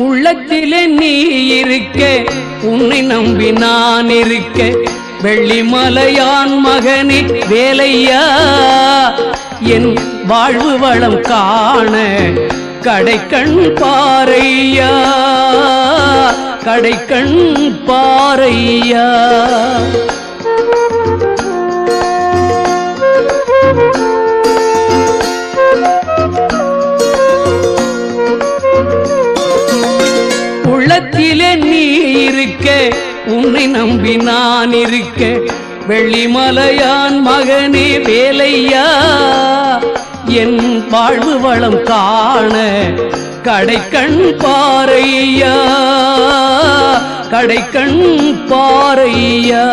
உள்ளத்திலே நீ இருக்க, உன்னை நம்பி நான் இருக்க, வெள்ளிமலையான் மகனே வேலையா, என் வாழ்வு வளம் காண கடைக்கண் பாரையா, கடைக்கண் பாரையா. உள்ளத்திலே நீ இருக்க, உன்னை நம்பி நான் இருக்க, வெள்ளிமலையான் மகனே வேலையா, என் வாழ்வு வளம் காண கடைக்கண் பாரையா, கடைக்கண் பாரையா.